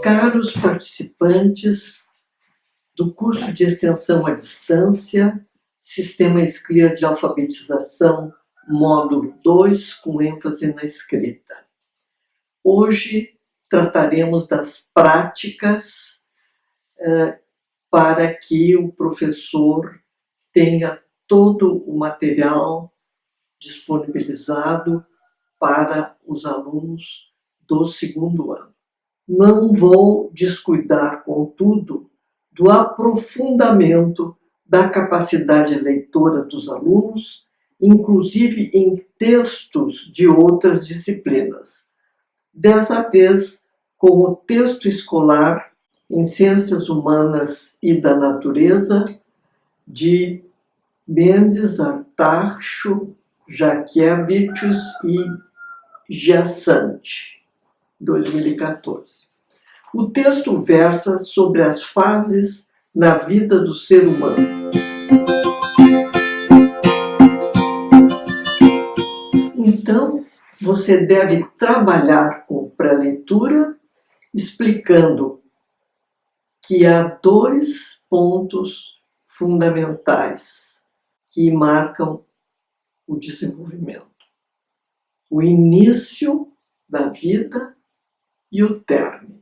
Caros participantes do curso de extensão à distância, Sistema Sclia de Alfabetização, módulo 2, com ênfase na escrita. Hoje trataremos das práticas para que o professor tenha todo o material disponibilizado para os alunos do segundo ano. Não vou descuidar, contudo, do aprofundamento da capacidade leitora dos alunos, inclusive em textos de outras disciplinas. Dessa vez, com o texto escolar em Ciências Humanas e da Natureza, de Mendes, Artacho, Jakiewicz e Giassante, 2014. O texto versa sobre as fases na vida do ser humano. Então, você deve trabalhar com pré-leitura, explicando que há 2 pontos fundamentais que marcam o desenvolvimento: o início da vida e o término.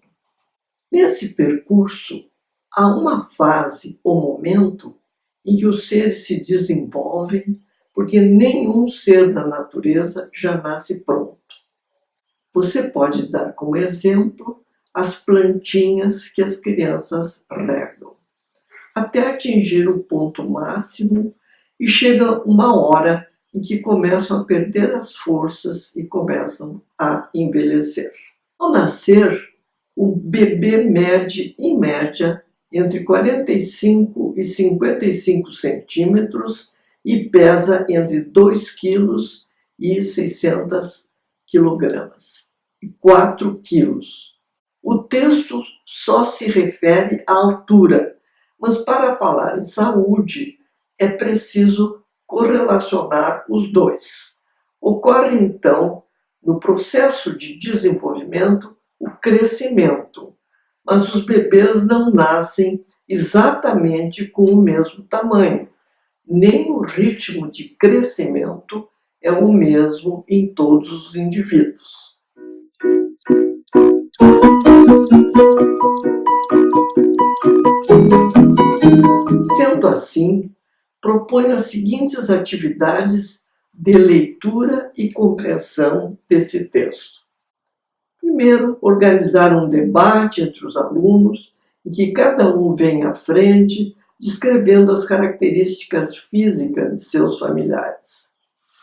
Nesse percurso, há uma fase ou momento em que os seres se desenvolvem, porque nenhum ser da natureza já nasce pronto. Você pode dar como exemplo as plantinhas que as crianças regam, até atingir o ponto máximo, e chega uma hora em que começam a perder as forças e começam a envelhecer. Ao nascer, o bebê mede, em média, entre 45 e 55 centímetros e pesa entre 2 quilos e 600 quilogramas, e 4 quilos. O texto só se refere à altura, mas para falar em saúde é preciso correlacionar os dois. Ocorre, então, no processo de desenvolvimento, o crescimento, mas os bebês não nascem exatamente com o mesmo tamanho, nem o ritmo de crescimento é o mesmo em todos os indivíduos. Sendo assim, proponho as seguintes atividades de leitura e compreensão desse texto. Primeiro, organizar um debate entre os alunos, em que cada um venha à frente, descrevendo as características físicas de seus familiares.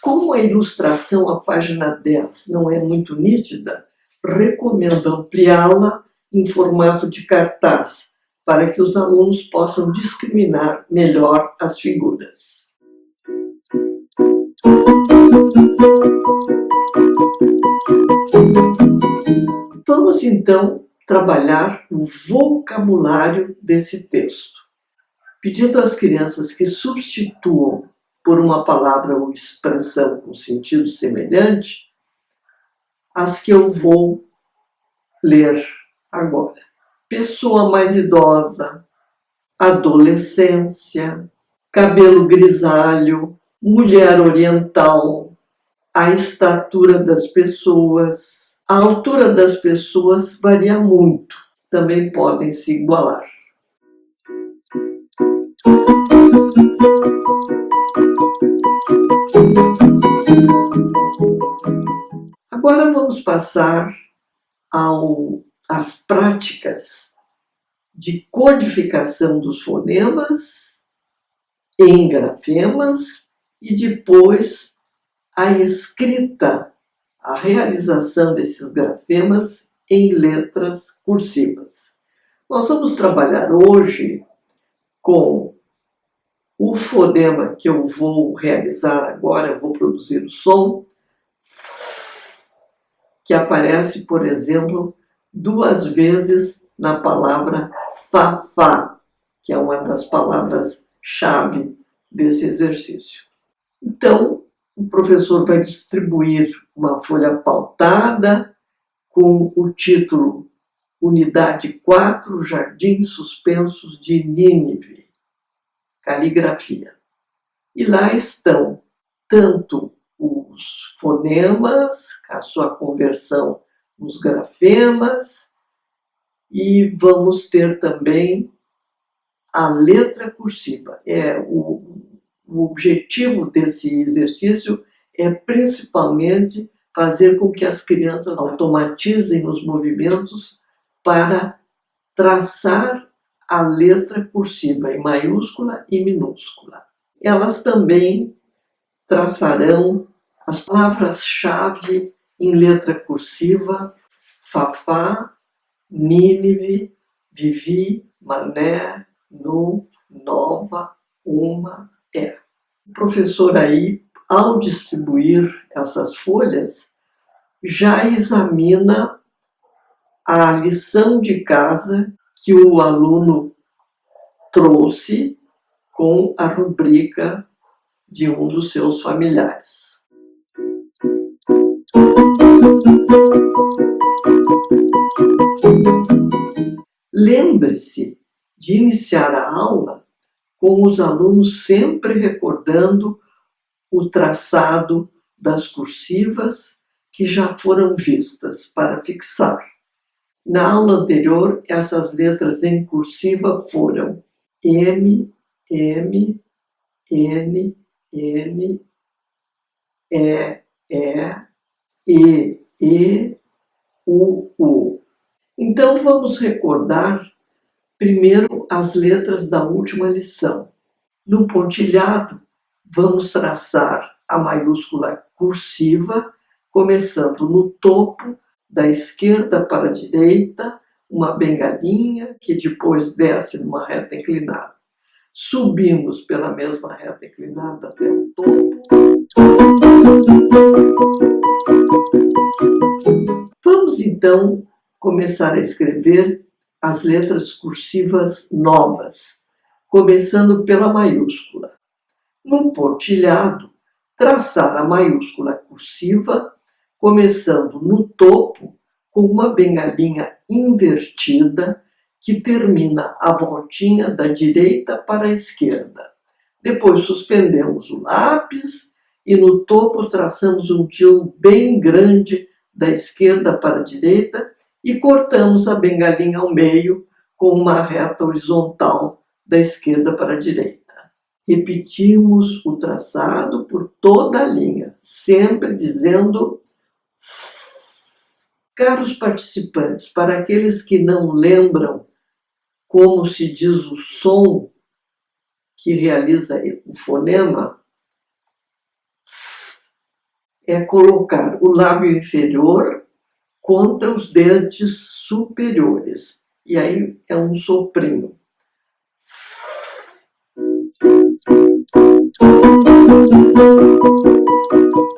Como a ilustração à página 10 não é muito nítida, recomendo ampliá-la em formato de cartaz, para que os alunos possam discriminar melhor as figuras. Vamos então trabalhar o vocabulário desse texto, pedindo às crianças que substituam por uma palavra ou expressão com sentido semelhante as que eu vou ler agora. Pessoa mais idosa, adolescência, cabelo grisalho, mulher oriental, a estatura das pessoas. A altura das pessoas varia muito, também podem se igualar. Agora vamos passar às práticas de codificação dos fonemas em grafemas e depois a escrita, a realização desses grafemas em letras cursivas. Nós vamos trabalhar hoje com o fonema que eu vou realizar agora, eu vou produzir o som, que aparece, por exemplo, 2 vezes na palavra fafá, que é uma das palavras-chave desse exercício. Então, o professor vai distribuir uma folha pautada com o título Unidade 4, Jardins Suspensos de Nínive, caligrafia. E lá estão tanto os fonemas, a sua conversão nos grafemas, e vamos ter também a letra cursiva. O objetivo desse exercício é principalmente fazer com que as crianças automatizem os movimentos para traçar a letra cursiva em maiúscula e minúscula. Elas também traçarão as palavras-chave em letra cursiva: Fafá, Nínive, Vivi, Mané, Nu, Nova, Uma, É. O professor aí, ao distribuir essas folhas, já examina a lição de casa que o aluno trouxe com a rubrica de um dos seus familiares. Lembre-se de iniciar a aula com os alunos sempre recordando o traçado das cursivas que já foram vistas para fixar. Na aula anterior, essas letras em cursiva foram M, M, N, N, E, U. Então vamos recordar primeiro as letras da última lição. No pontilhado, vamos traçar a maiúscula cursiva, começando no topo, da esquerda para a direita, uma bengalinha que depois desce numa reta inclinada. Subimos pela mesma reta inclinada até o topo. Vamos então começar a escrever as letras cursivas novas, começando pela maiúscula. No pontilhado, traçar a maiúscula cursiva, começando no topo com uma bengalinha invertida que termina a voltinha da direita para a esquerda. Depois suspendemos o lápis e no topo traçamos um tilo bem grande da esquerda para a direita e cortamos a bengalinha ao meio com uma reta horizontal da esquerda para a direita. Repetimos o traçado por toda a linha, sempre dizendo: caros participantes, para aqueles que não lembram como se diz o som que realiza o fonema, é colocar o lábio inferior contra os dentes superiores. E aí é um soprinho.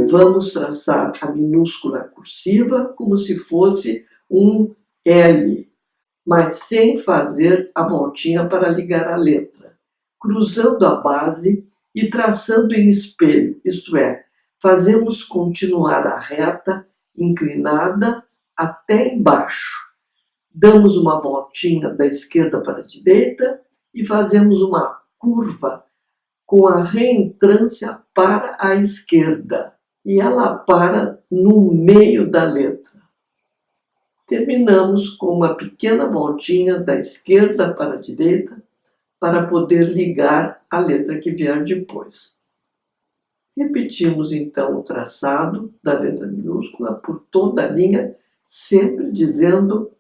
Vamos traçar a minúscula cursiva como se fosse um L, mas sem fazer a voltinha para ligar a letra, cruzando a base e traçando em espelho, isto é, fazemos continuar a reta inclinada até embaixo. Damos uma voltinha da esquerda para a direita e fazemos uma curva com a reentrância para a esquerda. E ela para no meio da letra. Terminamos com uma pequena voltinha da esquerda para a direita para poder ligar a letra que vier depois. Repetimos então o traçado da letra minúscula por toda a linha, sempre dizendo: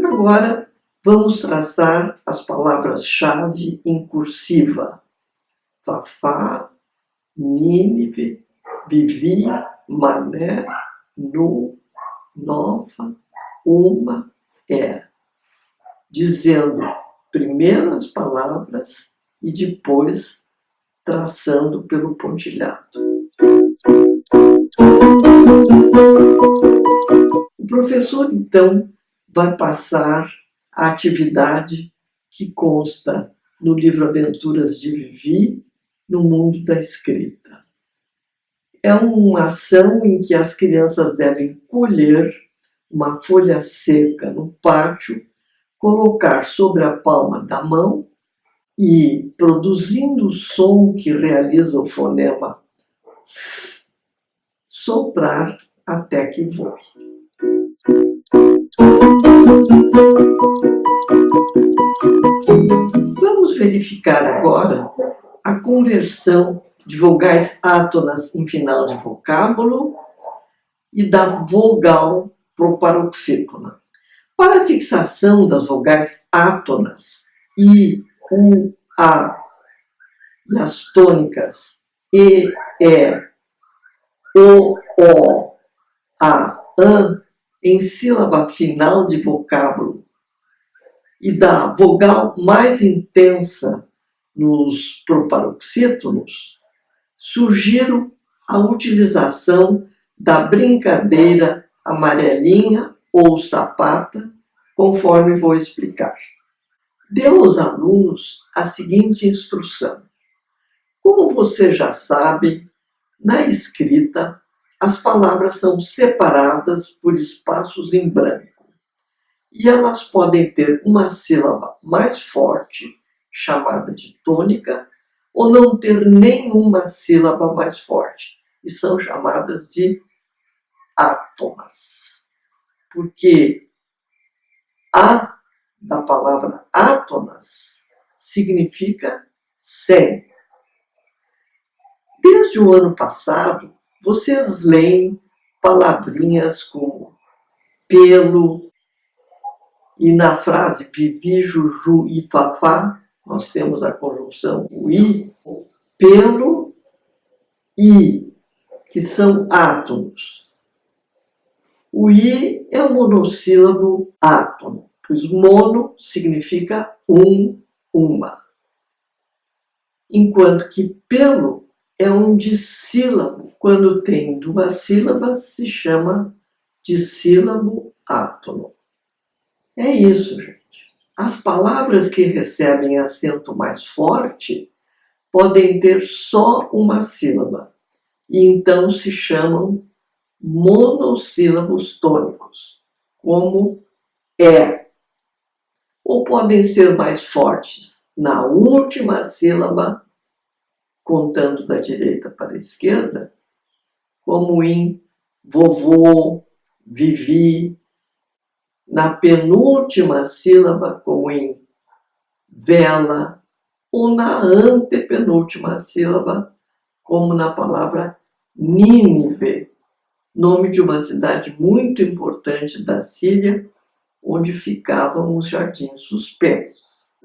agora vamos traçar as palavras-chave em cursiva: Fafá, Nínive, Vivi, Mané, Nu, Nova, Uma, É. Dizendo primeiro as palavras e depois traçando pelo pontilhado. O professor, então, vai passar a atividade que consta no livro Aventuras de Vivi, no Mundo da Escrita. é uma ação em que as crianças devem colher uma folha seca no pátio, colocar sobre a palma da mão e, produzindo o som que realiza o fonema, soprar até que voe. Vamos verificar agora a conversão de vogais átonas em final de vocábulo e da vogal proparoxítona. Para a fixação das vogais átonas I, U, A e as tônicas E, O, A, AN em sílaba final de vocábulo e da vogal mais intensa nos proparoxítonos, sugiro a utilização da brincadeira amarelinha ou sapata, conforme vou explicar. Dê aos alunos a seguinte instrução. Como você já sabe, na escrita, as palavras são separadas por espaços em branco e elas podem ter uma sílaba mais forte, chamada de tônica, ou não ter nenhuma sílaba mais forte, e são chamadas de átonas. Porque a da palavra átonas significa 100. Desde o ano passado, vocês leem palavrinhas como pelo, e na frase Vivi, Juju e Fafá, nós temos a conjunção o I, pelo e, que são átomos. O I é o monossílabo átono, pois mono significa uma. Enquanto que pelo é um dissílabo. Quando tem duas sílabas, se chama dissílabo átono. É isso, gente. As palavras que recebem acento mais forte podem ter só uma sílaba e então se chamam monossílabos tônicos, como é. Ou podem ser mais fortes na última sílaba, contando da direita para a esquerda, como em vovô, vivi, na penúltima sílaba, como em vela, ou na antepenúltima sílaba, como na palavra Nínive, nome de uma cidade muito importante da Síria, onde ficavam os jardins suspensos.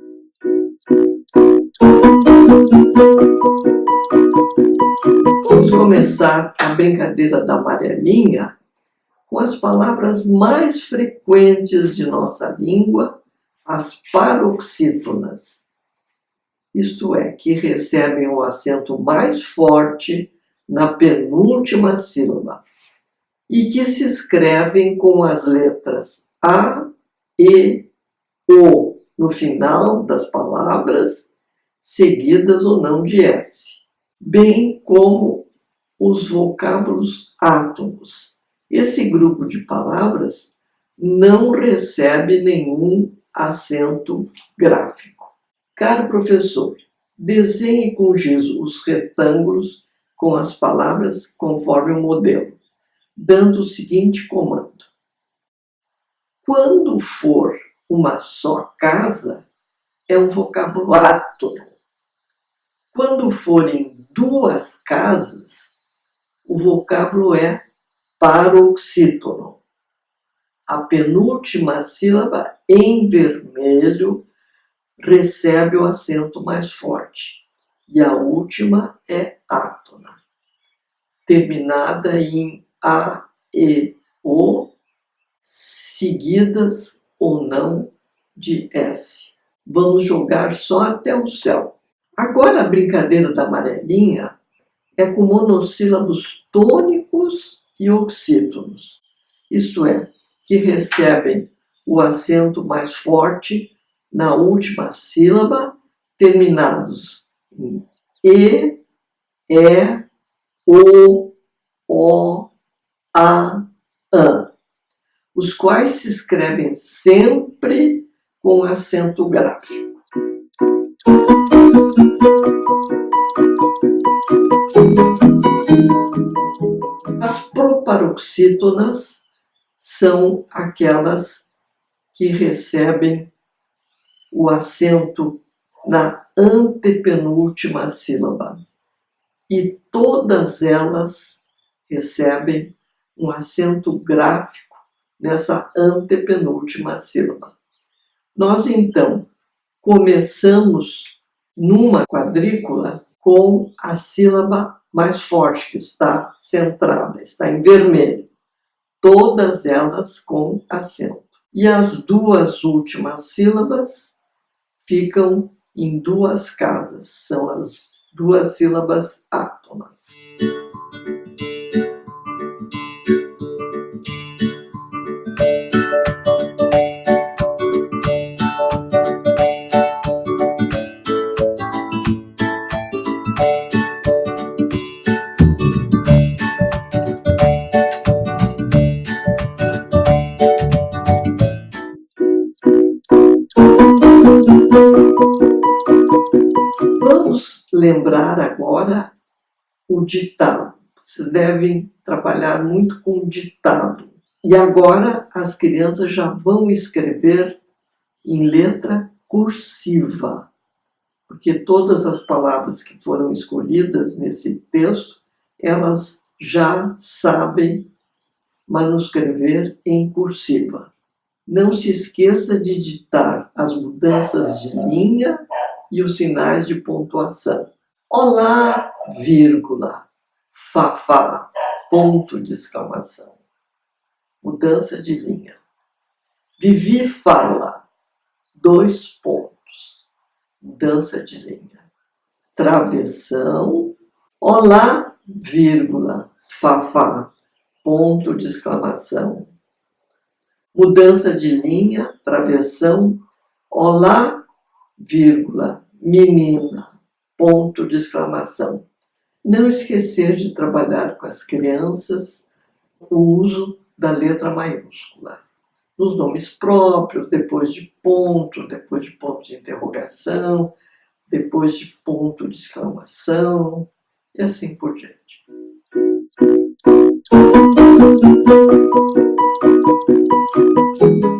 Vamos começar a brincadeira da amarelinha com as palavras mais frequentes de nossa língua, as paroxítonas, isto é, que recebem o acento mais forte na penúltima sílaba e que se escrevem com as letras A, E, O no final das palavras, seguidas ou não de S, bem como os vocábulos átomos. Esse grupo de palavras não recebe nenhum acento gráfico. Caro professor, desenhe com giz os retângulos com as palavras conforme o modelo, dando o seguinte comando. Quando for uma só casa, é um vocábulo átono. Quando forem duas casas, o vocábulo é paroxítono. A penúltima sílaba em vermelho recebe o acento mais forte e a última é átona, terminada em A, E, O, seguidas ou não de S. Vamos jogar só até o céu. Agora a brincadeira da amarelinha é com monossílabos tônicos e oxítonos, isto é, que recebem o acento mais forte na última sílaba, terminados em E, O, O, A, An, os quais se escrevem sempre com acento gráfico. As proparoxítonas são aquelas que recebem o acento na antepenúltima sílaba. E todas elas recebem um acento gráfico nessa antepenúltima sílaba. Nós, então, começamos numa quadrícula com a sílaba mais forte, que está centrada, está em vermelho. Todas elas com acento. E as duas últimas sílabas ficam em duas casas, são as duas sílabas átonas. Vamos lembrar agora o ditado. Vocês devem trabalhar muito com ditado. E agora as crianças já vão escrever em letra cursiva, porque todas as palavras que foram escolhidas nesse texto, elas já sabem manuscrever em cursiva. Não se esqueça de ditar as mudanças de linha e os sinais de pontuação. Olá, vírgula, fafá, ponto de exclamação. Mudança de linha. Vivi fala, 2 pontos. Mudança de linha. Travessão. Olá, vírgula, fafá, ponto de exclamação. Mudança de linha, travessão. Olá, vírgula, menina, ponto de exclamação. Não esquecer de trabalhar com as crianças o uso da letra maiúscula. Nos nomes próprios, depois de ponto de interrogação, depois de ponto de exclamação, e assim por diante.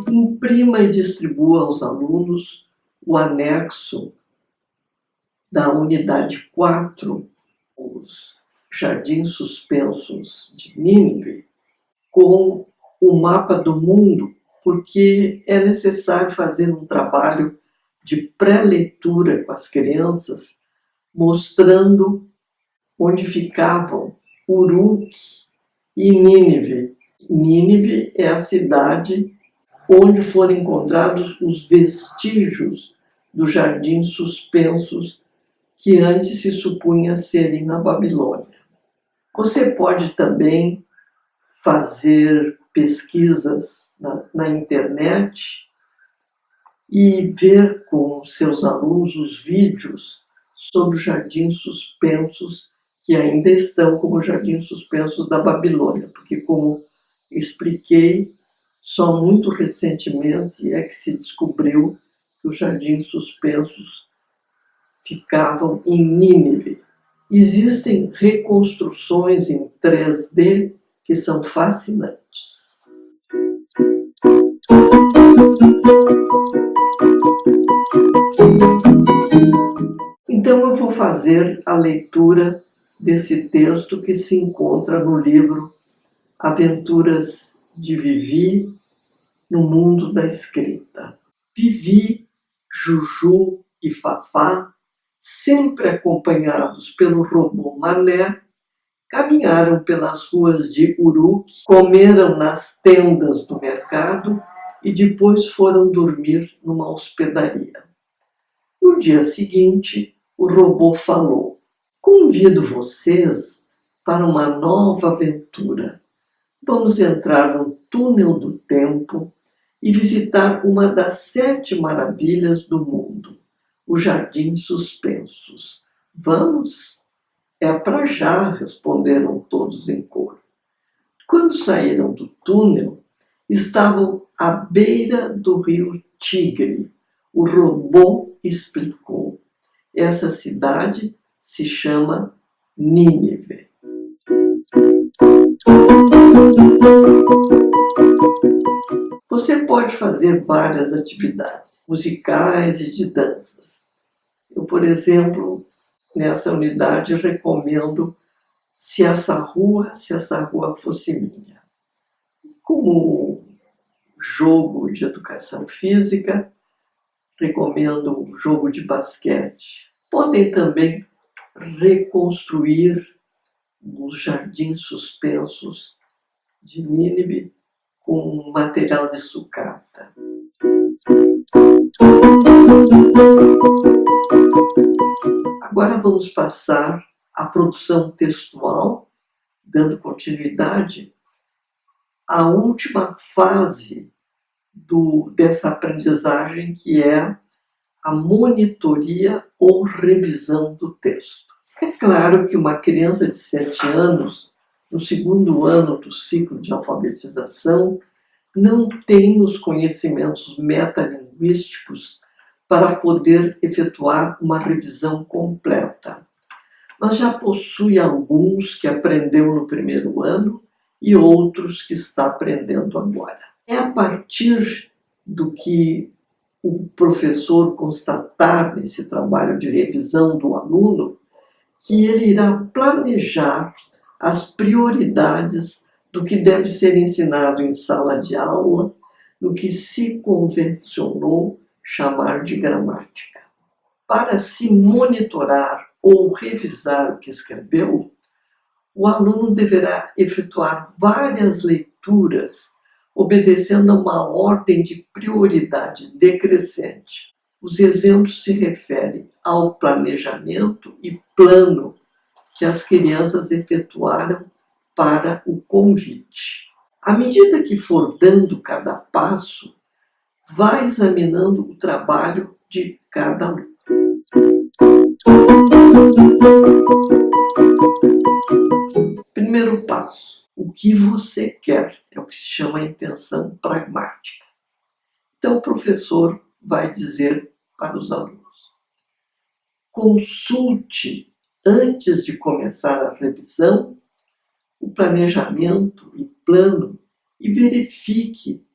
Imprima e distribua aos alunos o anexo da unidade 4, os Jardins Suspensos de Nínive, com o mapa do mundo, porque é necessário fazer um trabalho de pré-leitura com as crianças, mostrando onde ficavam Uruk e Nínive. Nínive é a cidade onde foram encontrados os vestígios dos jardins suspensos que antes se supunha serem na Babilônia. Você pode também fazer pesquisas na internet e ver com seus alunos os vídeos sobre os jardins suspensos que ainda estão como jardins suspensos da Babilônia, porque, como expliquei, só muito recentemente é que se descobriu que os jardins suspensos ficavam em Nínive. Existem reconstruções em 3D que são fascinantes. Então eu vou fazer a leitura desse texto que se encontra no livro Aventuras de Vivi no Mundo da Escrita. Vivi, Juju e Fafá, sempre acompanhados pelo robô Mané, caminharam pelas ruas de Uruk, comeram nas tendas do mercado e depois foram dormir numa hospedaria. No dia seguinte, o robô falou: "Convido vocês para uma nova aventura. Vamos entrar no túnel do tempo e visitar uma das 7 maravilhas do mundo, os Jardins Suspensos. Vamos?" "É pra já", responderam todos em coro. Quando saíram do túnel, estavam à beira do rio Tigre. O robô explicou: essa cidade se chama Nínive. Você pode fazer várias atividades musicais e de danças. Eu, por exemplo, nessa unidade recomendo Se essa rua fosse minha. Como jogo de educação física, recomendo um jogo de basquete. Podem também reconstruir os jardins suspensos de Nínive com material de sucata. Agora vamos passar à produção textual, dando continuidade à última fase dessa aprendizagem, que é a monitoria ou revisão do texto. É claro que uma criança de 7 anos, no segundo ano do ciclo de alfabetização, não tem os conhecimentos metalinguísticos para poder efetuar uma revisão completa. Mas já possui alguns que aprendeu no primeiro ano e outros que está aprendendo agora. É a partir do que o professor constatar nesse trabalho de revisão do aluno que ele irá planejar as prioridades do que deve ser ensinado em sala de aula, no que se convencionou chamar de gramática. Para se monitorar ou revisar o que escreveu, o aluno deverá efetuar várias leituras, obedecendo a uma ordem de prioridade decrescente. Os exemplos se referem ao planejamento e plano que as crianças efetuaram para o convite. À medida que for dando cada passo, vai examinando o trabalho de cada um. Primeiro passo: o que você quer, é o que se chama a intenção pragmática. Então o professor vai dizer para os alunos: consulte, antes de começar a revisão, o planejamento e plano e verifique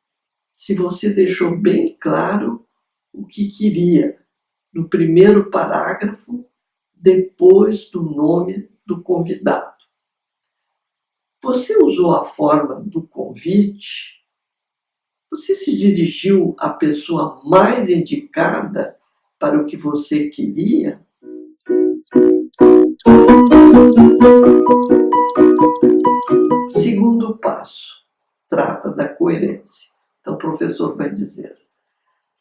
se você deixou bem claro o que queria no primeiro parágrafo, depois do nome do convidado. Você usou a forma do convite? Você se dirigiu à pessoa mais indicada para o que você queria? Segundo passo, trata da coerência. Então o professor vai dizer: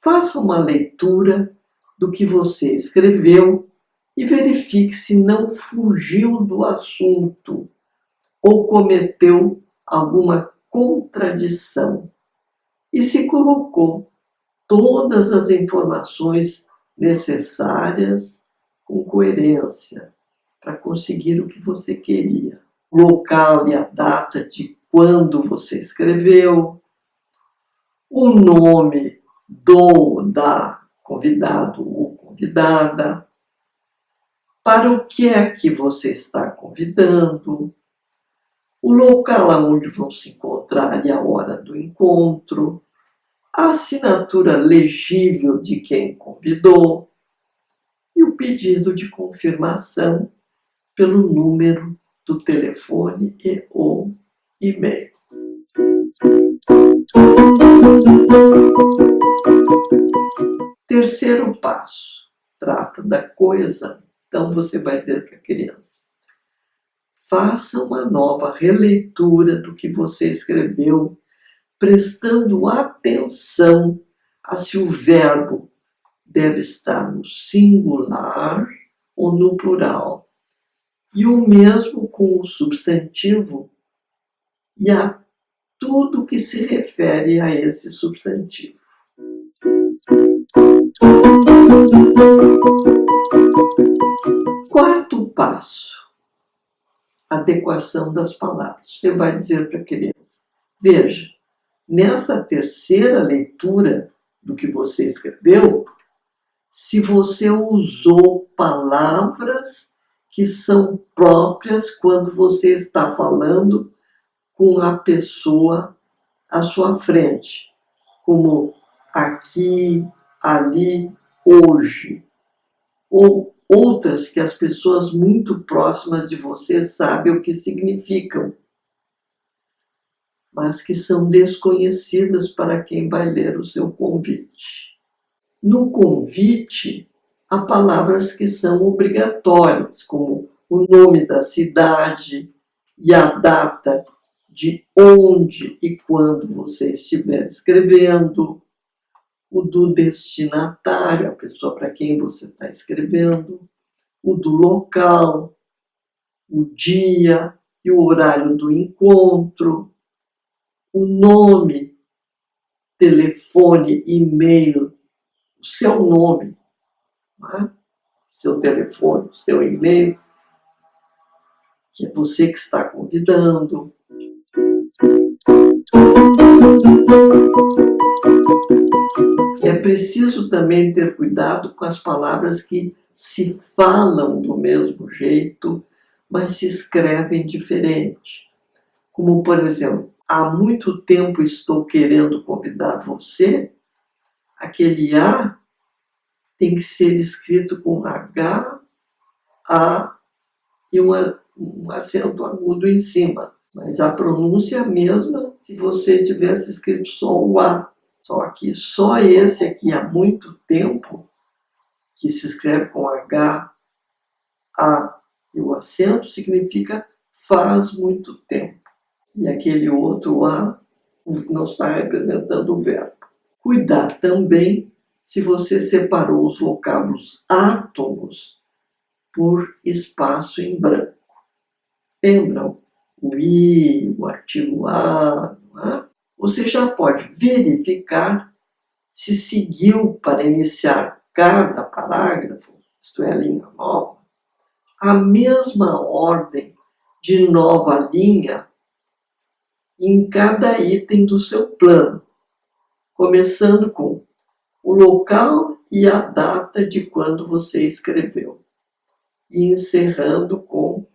faça uma leitura do que você escreveu e verifique se não fugiu do assunto ou cometeu alguma contradição e se colocou todas as informações necessárias com coerência para conseguir o que você queria. O local e a data de quando você escreveu, o nome da convidado ou convidada, para o que é que você está convidando, o local onde vão se encontrar e a hora do encontro, a assinatura legível de quem convidou e o pedido de confirmação pelo número do telefone e ou e-mail. Terceiro passo, trata da coesão. Então você vai dizer para a criança: faça uma nova releitura do que você escreveu, prestando atenção a se o verbo deve estar no singular ou no plural, e o mesmo com o substantivo e a tudo que se refere a esse substantivo. Quarto passo: adequação das palavras. Você vai dizer para a criança: veja, nessa terceira leitura do que você escreveu, se você usou palavras que são próprias quando você está falando com a pessoa à sua frente, como aqui, ali, hoje, ou outras que as pessoas muito próximas de você sabem o que significam, mas que são desconhecidas para quem vai ler o seu convite. No convite, há palavras que são obrigatórias, como o nome da cidade e a data de onde e quando você estiver escrevendo, o do destinatário, a pessoa para quem você está escrevendo, o do local, o dia e o horário do encontro, o nome, telefone, e-mail, o seu nome, né? Seu telefone, seu e-mail, que é você que está convidando. É preciso também ter cuidado com as palavras que se falam do mesmo jeito, mas se escrevem diferente. Como, por exemplo, há muito tempo estou querendo convidar você. Aquele A tem que ser escrito com H, A e um acento agudo em cima. Mas a pronúncia é a mesma se você tivesse escrito só o A. Só que só esse aqui há muito tempo, que se escreve com H, A e o acento, significa faz muito tempo. E aquele outro A não está representando o verbo. Cuidar também se você separou os vocábulos átomos por espaço em branco. Lembram? O I, o artigo A, não é? Você já pode verificar se seguiu para iniciar cada parágrafo, isto é, a linha nova, a mesma ordem de nova linha em cada item do seu plano, começando com o local e a data de quando você escreveu, e encerrando com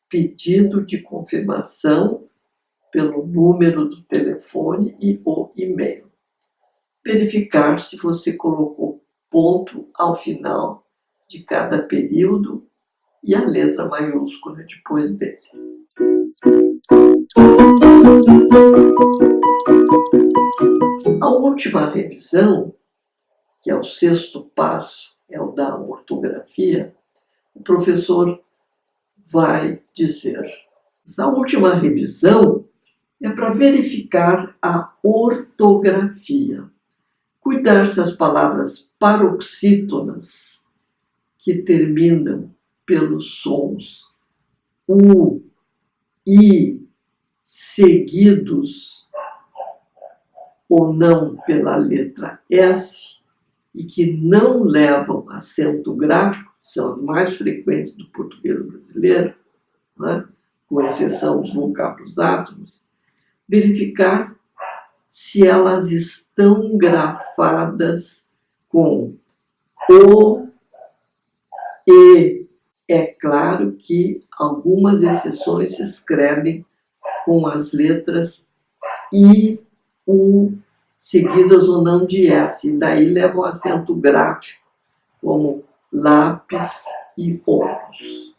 pedido de confirmação pelo número do telefone e o e-mail. Verificar se você colocou ponto ao final de cada período e a letra maiúscula depois dele. A última revisão, que é o sexto passo, é o da ortografia, o professor vai dizer: essa última revisão é para verificar a ortografia. Cuidar se as palavras paroxítonas, que terminam pelos sons U, I, seguidos ou não pela letra S, e que não levam acento gráfico, são as mais frequentes do português brasileiro, né? Com exceção dos vocábulos átomos, verificar se elas estão grafadas com O, E. É claro que algumas exceções se escrevem com as letras I, U, seguidas ou não de S, e daí levam acento gráfico, como lápis e ônibus.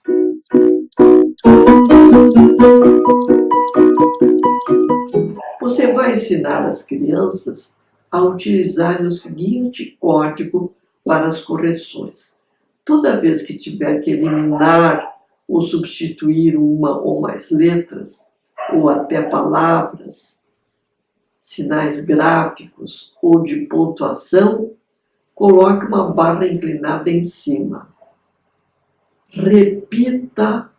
Você vai ensinar as crianças a utilizarem o seguinte código para as correções. Toda vez que tiver que eliminar ou substituir uma ou mais letras, ou até palavras, sinais gráficos ou de pontuação, coloque uma barra inclinada em cima. Repita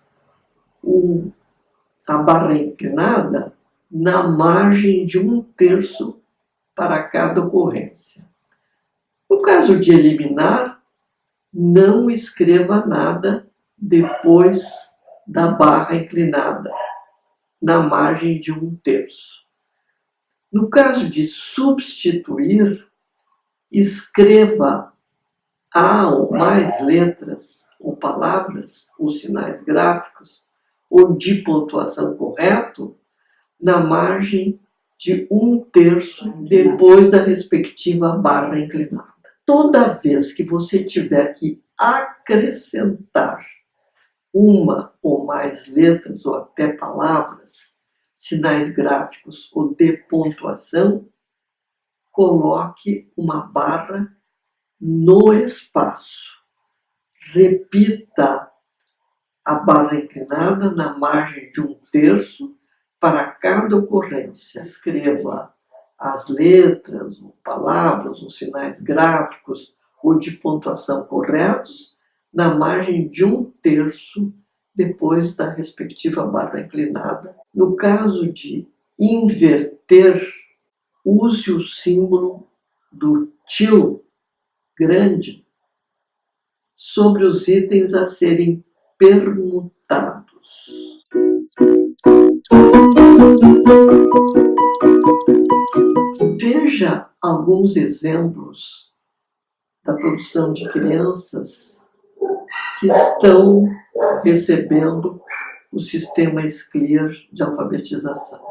a barra inclinada na margem de 1/3 para cada ocorrência. No caso de eliminar, não escreva nada depois da barra inclinada na margem de 1/3. No caso de substituir, escreva A ou mais letras ou palavras ou sinais gráficos ou de pontuação correto na margem de 1/3 depois da respectiva barra inclinada. Toda vez que você tiver que acrescentar uma ou mais letras ou até palavras, sinais gráficos ou de pontuação, coloque uma barra no espaço. Repita a barra inclinada na margem de 1/3 para cada ocorrência. Escreva as letras, ou palavras, ou sinais gráficos ou de pontuação corretos na margem de 1/3 depois da respectiva barra inclinada. No caso de inverter, use o símbolo do til grande sobre os itens a serem permutados. Veja alguns exemplos da produção de crianças que estão recebendo o sistema SCLEAR de alfabetização.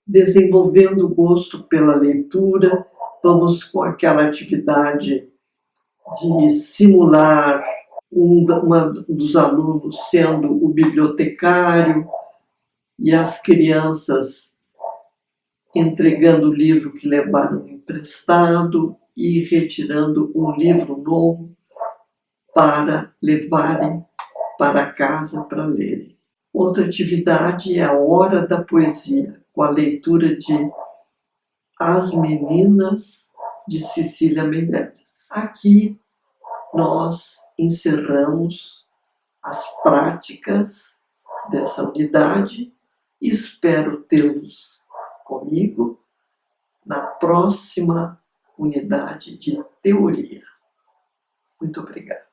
Desenvolvendo o gosto pela leitura, vamos com aquela atividade de simular um dos alunos sendo o bibliotecário e as crianças entregando o livro que levaram emprestado e retirando um livro novo para levarem para casa para lerem. Outra atividade é a Hora da Poesia, com a leitura de As Meninas, de Cecília Meirelles. Aqui nós encerramos as práticas dessa unidade e espero tê-los comigo na próxima unidade de teoria. Muito obrigado.